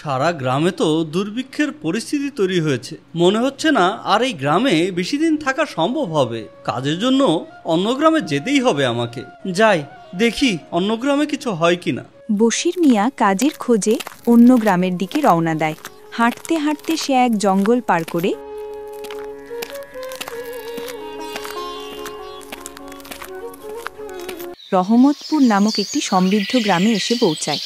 সারা গ্রামে তো দুর্ভিক্ষের পরিস্থিতি তৈরি হয়েছে। মনে হচ্ছে না আর এই গ্রামে বেশি দিন থাকা সম্ভব হবে। কাজের জন্য অন্য গ্রামে যেতেই হবে আমাকে। যাই দেখি অন্য গ্রামে কিছু হয় কিনা। বশির মিয়া কাজের খোঁজে অন্য গ্রামের দিকে রওনা দেয়। হাঁটতে হাঁটতে সে এক জঙ্গল পার করে রহমতপুর নামক একটি সমৃদ্ধ গ্রামে এসে পৌঁছায়।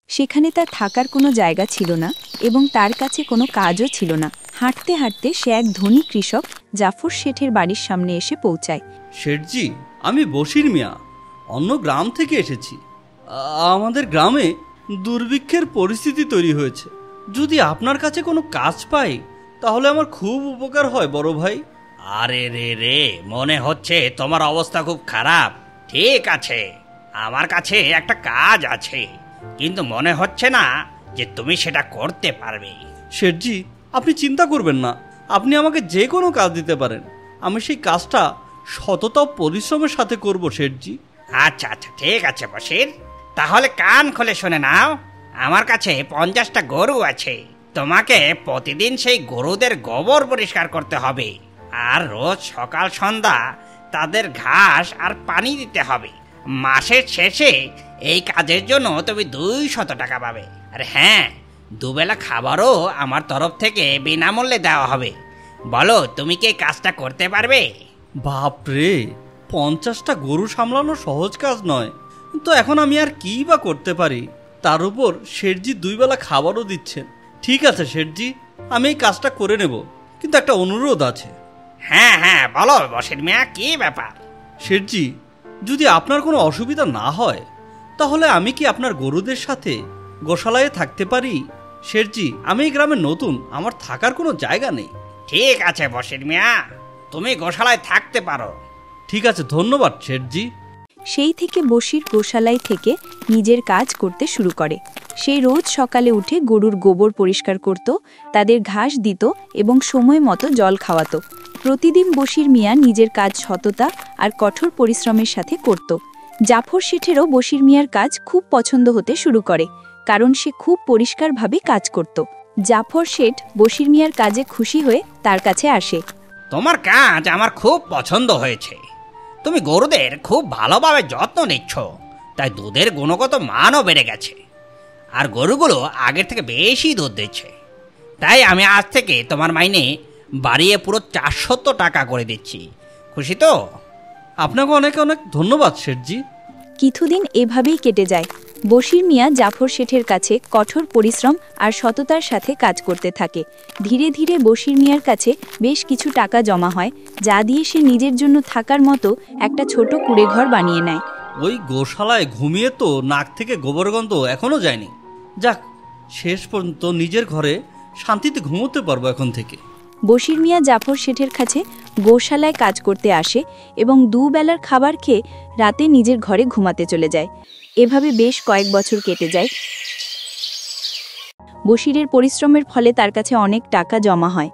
সেখানে তার থাকার কোনো জায়গা ছিল না এবং তার কাছে কোনো কাজও ছিল না। হাঁটতে হাঁটতে সে এক ধনী কৃষক জাফর শেঠের বাড়ির সামনে এসে পৌঁছায়। শেঠজি, আমি বশির মিয়া, অন্য গ্রাম থেকে এসেছি। আমাদের গ্রামে দুর্ভিক্ষের পরিস্থিতি তৈরি হয়েছে। যদি আপনার কাছে কোনো কাজ পাই তাহলে আমার খুব উপকার হয় বড় ভাই। আরে রে, মনে হচ্ছে তোমার অবস্থা খুব খারাপ। ঠিক আছে, আমার কাছে একটা কাজ আছে, কিন্তু মনে হচ্ছে না যে তুমি সেটা করতে পারবে। শেঠজি, আপনি চিন্তা করবেন না, আপনি আমাকে যে কোনো কাজ দিতে পারেন। আমি সেই কাজটা সততা পরিশ্রমের সাথে করব শেঠজি। আচ্ছা আচ্ছা, ঠিক আছে বশির, তাহলে কান খুলে শুনে নাও। আমার কাছে 50টা গরু আছে। তোমাকে প্রতিদিন সেই গরুদের গোবর পরিষ্কার করতে হবে, আর রোজ সকাল সন্ধ্যা তাদের ঘাস আর পানি দিতে হবে। মাসের শেষে এই কাজের জন্য তুমি 200 টাকা পাবে। আর হ্যাঁ, দুবেলা খাবারও আমার তরফ থেকে বিনামূল্যে দেওয়া হবে। বলো, তুমি কি কাজটা করতে পারবে? বাপরে, 50টা গরু সামলানো সহজ কাজ নয়। তো এখন আমি আর কি বা করতে পারি? তার উপর শেঠজি 2 বেলা খাবারও দিচ্ছেন। ঠিক আছে শেঠজি, আমি এই কাজটা করে নেব, কিন্তু একটা অনুরোধ আছে। হ্যাঁ হ্যাঁ, বলো বশির মিয়া, কি ব্যাপার? শেঠজি, যদি আপনার কোনো অসুবিধা না হয় তাহলে আমি কি আপনার গরুদের সাথে গোশালায় থাকতে পারি? শেঠজি, আমি এই গ্রামে নতুন, আমার থাকার কোনো জায়গা নেই। ঠিক আছে বশির মিয়া, তুমি গোশালায় থাকতে পারো। ঠিক আছে, ধন্যবাদ শেঠজি। সেই থেকে বশির গোশালায় থেকে নিজের কাজ করতে শুরু করে। সে রোজ সকালে উঠে গরুর গোবর পরিষ্কার করত, তাদের ঘাস দিত এবং সময় মতো জল খাওয়াতো। প্রতিদিন বশির মিয়া নিজের কাজ সততা আর কঠোর পরিশ্রমের সাথে করত। জাফর শেঠেরও বশির মিয়ার কাজ খুব পছন্দ হতে শুরু করে, কারণ সে খুব পরিষ্কারভাবে কাজ করত। জাফর শেঠ বশির মিয়ার কাজে খুশি হয়ে তার কাছে আসে। তোমার কাজ আমার খুব পছন্দ হয়েছে। তুমি গরুদের খুব ভালোভাবে যত্ন নিচ্ছ, তাই দুধের গুণগত মানও বেড়ে গেছে, আর গরুগুলো আগের থেকে বেশি দুধ দিচ্ছে। তাই আমি আজ থেকে তোমার মাইনে বাড়িয়ে পুরো 400 টাকা করে দিচ্ছি। খুশি তো? আপনাকে অনেক অনেক ধন্যবাদ শেঠজি। কিছুদিন এভাবেই কেটে যায়। বশির মিয়া জাফর শেঠের কাছে কঠোর পরিশ্রম আর সততার সাথে কাজ করতে থাকে। ধীরে ধীরে বশির মিয়ার কাছে বেশ কিছু টাকা জমা হয়, যা দিয়ে সে নিজের জন্য থাকার মতো একটা ছোট কুঁড়েঘর বানিয়ে নেয়। ওই গোশালায় ঘুমিয়ে তো নাক থেকে গোবর গন্ধ এখনো যায়নি। যাক, শেষ পর্যন্ত নিজের ঘরে শান্তিতে ঘুমোতে পারবো এখন থেকে। বশির মিয়া জাফর শেঠের কাছে গোশালায় কাজ করতে আসে এবং 2 বেলার খাবার খেয়ে রাতে নিজের ঘরে ঘুমাতে চলে যায়। এভাবে বেশ কয়েক বছর কেটে যায়। বশিরের পরিশ্রমের ফলে তার কাছে অনেক টাকা জমা হয়।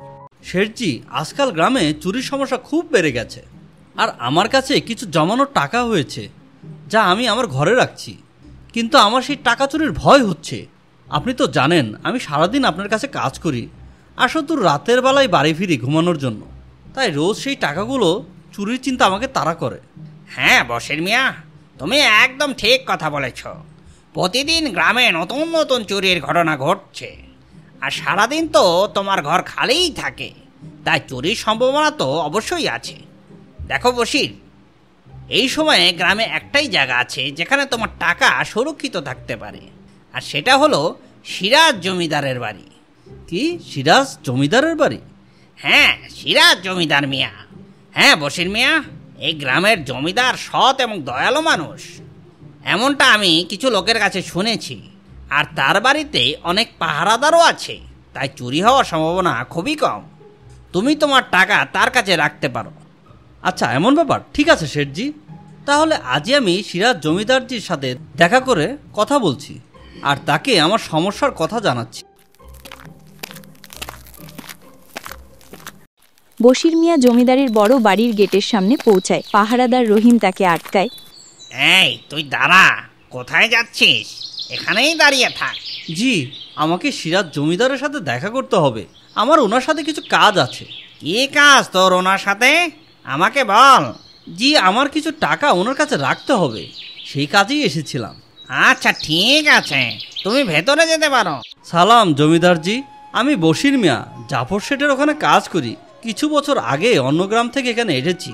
শেঠজি, আজকাল গ্রামে চুরির সমস্যা খুব বেড়ে গেছে, আর আমার কাছে কিছু জমানোর টাকা হয়েছে, যা আমি আমার ঘরে রাখছি। কিন্তু আমার সেই টাকা চুরির ভয় হচ্ছে। আপনি তো জানেন আমি সারাদিন আপনার কাছে কাজ করি, আর শুধু রাতের বেলায় বাড়ি ফিরি ঘুমানোর জন্য। তাই রোজ সেই টাকাগুলো চুরির চিন্তা আমাকে তাড়া করে। হ্যাঁ বশির মিয়া, তুমি একদম ঠিক কথা বলেছ। প্রতিদিন গ্রামে নতুন নতুন চুরির ঘটনা ঘটছে, আর সারাদিন তো তোমার ঘর খালিই থাকে, তাই চুরির সম্ভাবনা তো অবশ্যই আছে। দেখো বশির, এই সময়ে গ্রামে একটাই জায়গা আছে যেখানে তোমার টাকা সুরক্ষিত থাকতে পারে, আর সেটা হলো সিরাজ জমিদারের বাড়ি। কি, সিরাজ জমিদারের বাড়ি? হ্যাঁ, সিরাজ জমিদার মিয়া। হ্যাঁ বশির মিয়া, এই গ্রামের জমিদার সৎ এবং দয়ালু মানুষ, এমনটা আমি কিছু লোকের কাছে শুনেছি। আর তার বাড়িতে অনেক পাহারাদারও আছে, তাই চুরি হওয়ার সম্ভাবনা খুবই কম। তুমি তোমার টাকা তার কাছে রাখতে পারো। আচ্ছা, এমন ব্যাপার। ঠিক আছে শেঠজি, তাহলে আজই আমি সিরাজ জমিদারজির সাথে দেখা করে কথা বলছি, আর তাকে আমার সমস্যার কথা জানাচ্ছি। বশির মিয়া জমিদারের বড় বাড়ির গেটের সামনে পৌঁছায়। পাহারাদার রহিম তাকে আটকায়। এই, তুই দাঁড়া, কোথায় যাচ্ছিস? এখানেই দাঁড়িয়ে থাক। জি, আমাকে সিরাজ জমিদারের সাথে দেখা করতে হবে। আমার ওনার সাথে কিছু কাজ আছে। কি কাজ তোর ওনার সাথে, আমাকে বল। জি, আমার কিছু টাকা ওনার কাছে রাখতে হবে, সেই কাজেই এসেছিলাম। আচ্ছা ঠিক আছে, তুমি ভেতরে যেতে পারো। সালাম জমিদারজি, আমি বশির মিয়া, জাফর শেঠের ওখানে কাজ করি। কিছু বছর আগে অন্য গ্রাম থেকে এখানে এসেছি।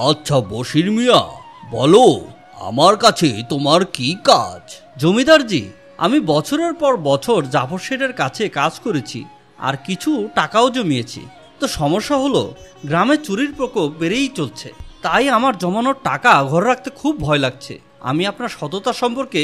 আচ্ছা বশির মিয়া, বলো আমার কাছে তোমার কি কাজ? জমিদারজি, আমি বছরের পর বছর জাফর শেঠের কাছে কাজ করেছি আর কিছু টাকাও জমিয়েছি। তো সমস্যা হলো, গ্রামে চুরির প্রকোপ বেড়েই চলছে। তাই আমার জমানোর টাকা ঘরে রাখতে খুব ভয় লাগছে। আমি আপনার সততা সম্পর্কে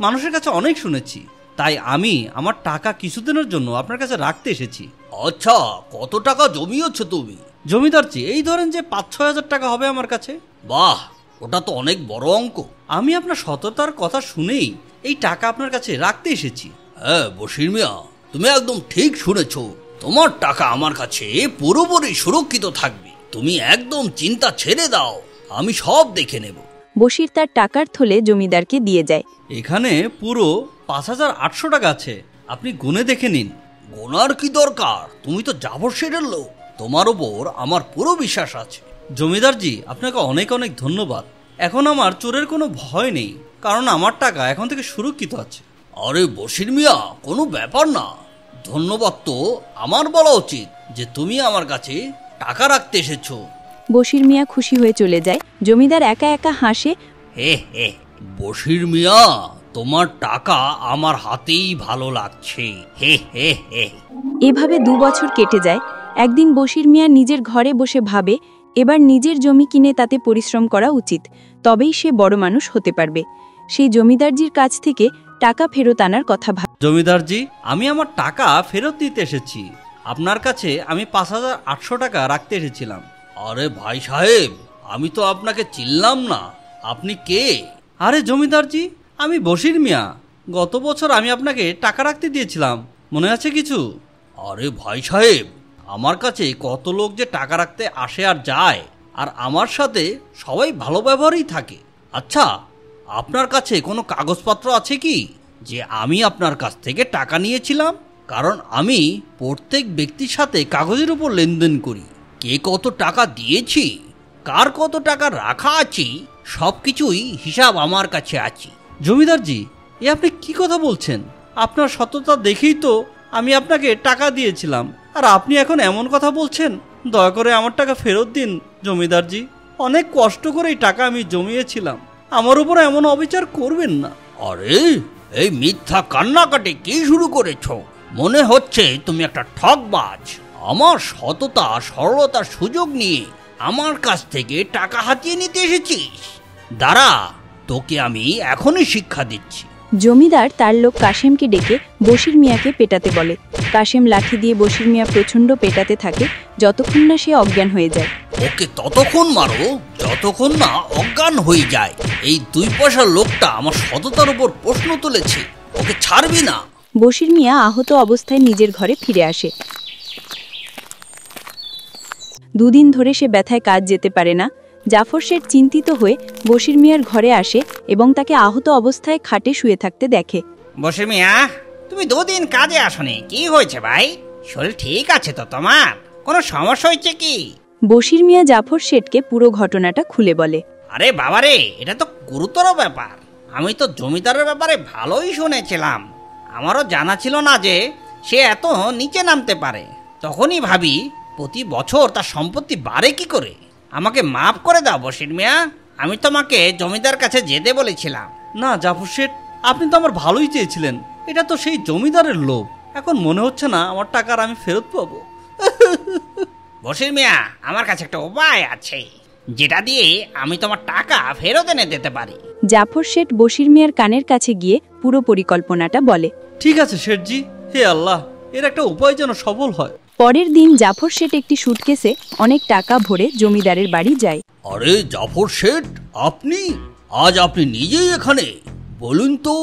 মানুষের কাছে অনেক শুনেছি, তাই আমি আমার টাকা কিছুদিনের জন্য আপনার কাছে রাখতে এসেছি। আচ্ছা, কত টাকা জমিয়েছ তুমি? জমিদারজি, এই ধরেন যে 5-6 হাজার টাকা হবে আমার কাছে। বাহ, ওটা তো অনেক বড় অঙ্ক। আমি আপনার সততার কথা শুনেই এই টাকা আপনার কাছে রাখতে এসেছি। হ্যাঁ বশির মিয়া, তুমি একদম ঠিক শুনেছ। তোমার টাকা আমার কাছে পুরোপুরি সুরক্ষিত থাকবে। তুমি একদম চিন্তা ছেড়ে দাও, আমি সব দেখে নেব। বশির তার টাকার থলে জমিদারকে দিয়ে যায়। এখানে পুরো 5,800 টাকা আছে, আপনি গুনে দেখে নিন। গোনার কি দরকার? তুমি তো জাফর শেঠের লোক, তোমার ওপর আমার পুরো বিশ্বাস আছে। জমিদারজি, আপনাকে অনেক অনেক ধন্যবাদ। এখন আমার চোরের কোনো ভয় নেই, কারণ আমার টাকা এখন থেকে সুরক্ষিত আছে। আরে বশির মিয়া, কোনো ব্যাপার না। ধন্যবাদ তো আমার বলা উচিত যে তুমি আমার কাছে টাকা রাখতে এসেছো। বশির মিয়া খুশি হয়ে চলে যায়। জমিদার একা একা হাসে। হে হে, বশির মিয়া, তোমার টাকা আমার হাতেই ভালো লাগছে। হে হে হে। এভাবে 2 বছর কেটে যায়। একদিন বশির মিয়া নিজের ঘরে বসে ভাবে, এবার নিজের জমি কিনে তাতে পরিশ্রম করা উচিত, তবেই সে বড় মানুষ হতে পারবে। সেই জমিদারজির কাছ থেকে টাকা ফেরত আনার কথা ভাবে। জমিদারজি, আমি আমার টাকা ফেরত দিতে এসেছি। আপনার কাছে আমি 5,800 টাকা রাখতে এসেছিলাম। আরে ভাই সাহেব, আমি তো আপনাকে চিনলাম না, আপনি কে? আরে জমিদারজি, আমি বশির মিয়া। গত বছর আমি আপনাকে টাকা রাখতে দিয়েছিলাম, মনে আছে কিছু? আরে ভাই সাহেব, আমার কাছে কত লোক যে টাকা রাখতে আসে আর যায়, আর আমার সাথে সবাই ভালো ব্যবহারই থাকে। আচ্ছা, আপনার কাছে কোনো কাগজপত্র আছে কি যে আমি আপনার কাছ থেকে টাকা নিয়েছিলাম? কারণ আমি প্রত্যেক ব্যক্তির সাথে কাগজের উপর লেনদেন করি। কে কত টাকা দিয়েছি, কার কত টাকা রাখা আছে, সব কিছুই হিসাব আমার কাছে আছে। জমিদারজি, এ আপনি কি কথা বলছেন? আপনার সততা দেখেই তো আমি আপনাকে টাকা দিয়েছিলাম, আর আপনি এখন এমন কথা বলছেন। দয়া করে আমার টাকা ফেরত দিন জমিদারজি। অনেক কষ্ট করে এই টাকা আমি জমিয়েছিলাম, আমার উপর এমন অবিচার করবেন না। আরে, এই মিথ্যা কান্নাকাটি কি শুরু করেছ? মনে হচ্ছে তুমি একটা ঠকবাজ। আমার সততা সরলতার সুযোগ নিয়ে আমার কাছ থেকে টাকা হাতিয়ে নিতে এসেছিস। দাঁড়া, তোকে আমি এখনই শিক্ষা দিচ্ছি। জমিদার তার লোক কাশেমকে ডেকে বশির মিয়াকে পেটাতে বলে। কাশেম লাঠি দিয়ে বশির মিয়া প্রচণ্ড পেটাতে থাকে, যতক্ষণ না সে অজ্ঞান হয়ে যায়। ওকে ততক্ষণ মারো যতক্ষণ না অজ্ঞান হয়ে যায়। এই 2 পয়সার লোকটা আমার সততার উপর প্রশ্ন তুলেছে, ওকে ছাড়বি না। বশির মিয়া আহত অবস্থায় নিজের ঘরে ফিরে আসে। 2 দিন ধরে সে ব্যথায় কাজ যেতে পারে না। জাফর শেঠ চিন্তিত হয়ে বশির মিয়ার ঘরে আসে এবং তাকে আহত অবস্থায় খাটে শুয়ে থাকতে দেখে। বশির মিয়া, তুমি 2 দিন কাজে আসনি, কি হয়েছে ভাই? শরীর ঠিক আছে তো তোমার? কোনো সমস্যা হয়েছে কি? বশির মিয়া জাফর শেঠকে পুরো ঘটনাটা খুলে বলে। আরে বাবারে, এটা তো গুরুতর ব্যাপার। আমি তো জমিদারের ব্যাপারে ভালোই শুনেছিলাম, আমারও জানা ছিল না যে সে এত নিচে নামতে পারে। তখনই ভাবি প্রতি বছর তার সম্পত্তি বাড়ে কি করে। আমাকে মাফ করে দাও বশির মিয়া, আমি তোমাকে জমিদার কাছে যেতে বলেছিলাম। না জাফর শেঠ, আপনি তো আমার ভালোই চেয়েছিলেন। এটা তো সেই জমিদারের লোভ। এখন মনে হচ্ছে না আমার টাকা আর আমি ফেরত পাবো। বশির মিয়া, আমার কাছে একটা উপায় আছে, যেটা দিয়ে আমি তোমার টাকা ফেরত এনে দিতে পারি। জাফর শেঠ বশির মিয়ার কানের কাছে গিয়ে পুরো পরিকল্পনাটা বলে। ঠিক আছে শেঠজি, হে আল্লাহ, এর একটা উপায় যেন সফল হয়। পরের দিন জাফর শেঠ একটি সুটকেসে অনেক টাকা ভরে জমিদারের বাড়ি যায়। আরে জাফর শেঠ, আপনি আজ আপনি নিজেই এখানে? বলুন তো,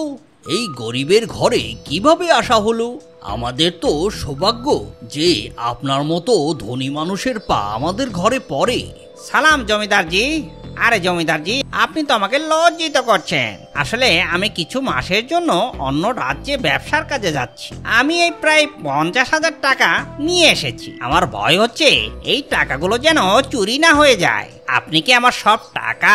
এই গরিবের ঘরে কিভাবে আসা হলো? আমাদের তো সৌভাগ্য যে আপনার মতো ধনী মানুষের পা আমাদের ঘরে পড়ে। সালাম জমিদারজি। আরে জমিদারজি, আপনি তো আমাকে লজ্জিত করছেন। আসলে আমি কিছু মাসের জন্য অন্য রাজ্যে ব্যবসার কাজে যাচ্ছি। আমি এই প্রায় 50,000 টাকা নিয়ে এসেছি। আমার ভয় হচ্ছে এই টাকাগুলো যেন চুরি না হয়ে যায়। আপনি কি আমার সব টাকা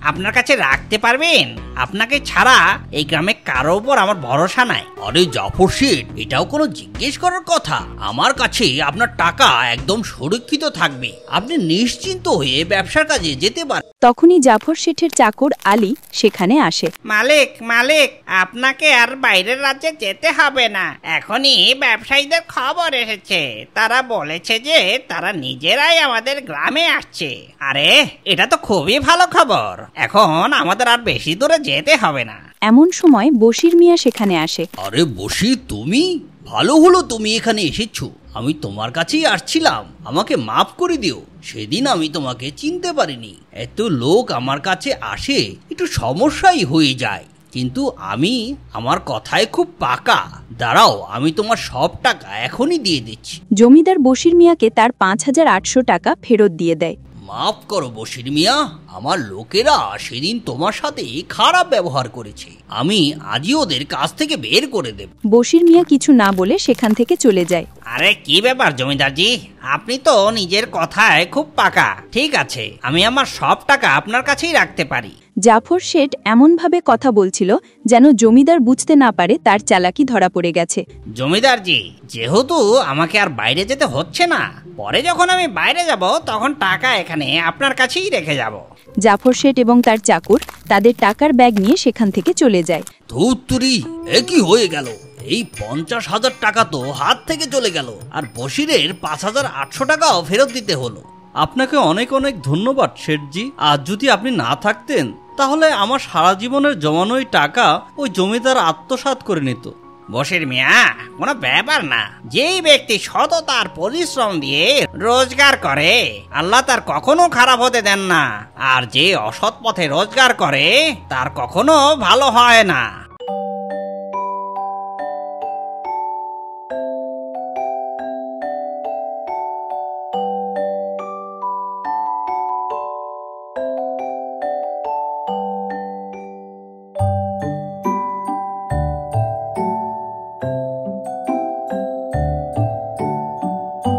আপনার কাছে রাখতে পারবেন? আপনাকে ছাড়া এই গ্রামে কারো উপর আমার ভরসা নাই। আরে জাফর শেঠ, এটাও কোনো জিজ্ঞেস করার কথা? আমার কাছে আপনার টাকা একদম সুরক্ষিত থাকবে। আপনি নিশ্চিন্ত হয়ে ব্যবসার কাজে যেতে পারেন। তখনই জাফর শেঠের চাকর আলী সেখানে আসে। মালিক মালিক, আপনাকে আর বাইরের রাজ্যে যেতে হবে না। এখনই ব্যবসায়ীদের খবর এসেছে, তারা বলেছে যে তারা নিজেরাই আমাদের গ্রামে আসছে। আরে এটা তো খুবই ভালো খবর। এখন আমাদের আর বেশি দূরে যেতে হবে না। এমন সময় বশির মিয়া সেখানে আসে। আরে বশির, তুমি? ভালো হলো তুমি এখানে এসেছো। আমি তোমার কাছেই আসছিলাম, আমাকে মাফ করে দিও। সেদিন আমি তোমাকে চিনতে পারিনি। এত লোক আমার কাছে আসে, একটু সমস্যাই হয়ে যায়, কিন্তু আমি আমার কথায় খুব পাকা। দাঁড়াও, আমি তোমার সব টাকা এখনই দিয়ে দিচ্ছি। জমিদার বশির মিয়াকে তার 5,800 টাকা ফেরত দিয়ে দেয়। মাফ করো বশির মিয়া, আমার লোকেরা সেদিন তোমার সাথে খারাপ ব্যবহার করেছে। আমি আজই ওদের কাছ থেকে বের করে দেব। বশির মিয়া কিছু না বলে সেখান থেকে চলে যায়। আরে কি ব্যাপার জমিদারজি, আপনি তো নিজের কথায় খুব পাকা। ঠিক আছে, আমি আমার সব টাকা আপনার কাছেই রাখতে পারি। জাফর শেঠ এমনভাবে কথা বলছিল যেন জমিদার বুঝতে না পারে তার চালাকি ধরা পড়ে গেছে। জমিদারজি, যেহেতু আমাকে আর বাইরে যেতে হচ্ছে না, পরে যখন আমি বাইরে যাব তখন টাকা এখানে আপনার কাছেই রেখে যাব। জাফর শেঠ এবং তার চাকর তাদের টাকার ব্যাগ নিয়ে সেখান থেকে চলে যায়। ধুত্তুরি, একই হয়ে গেল। এই 50,000 টাকা তো হাত থেকে চলে গেল, আর বশিরের 5,800 টাকাও ফেরত দিতে হলো। আপনাকে অনেক অনেক ধন্যবাদ শেঠজি। আজ যদি আপনি না থাকতেন তাহলে আমার সারা জীবনের জমানোই টাকা ওই জমিদার আত্মসাৎ করে নিত। বশির মিয়া, কোনো ব্যাপার না। যেই ব্যক্তি সততার পরিশ্রম দিয়ে রোজগার করে, আল্লাহ তার কখনো খারাপ হতে দেন না। আর যে অসৎ পথে রোজগার করে তার কখনো ভালো হয় না।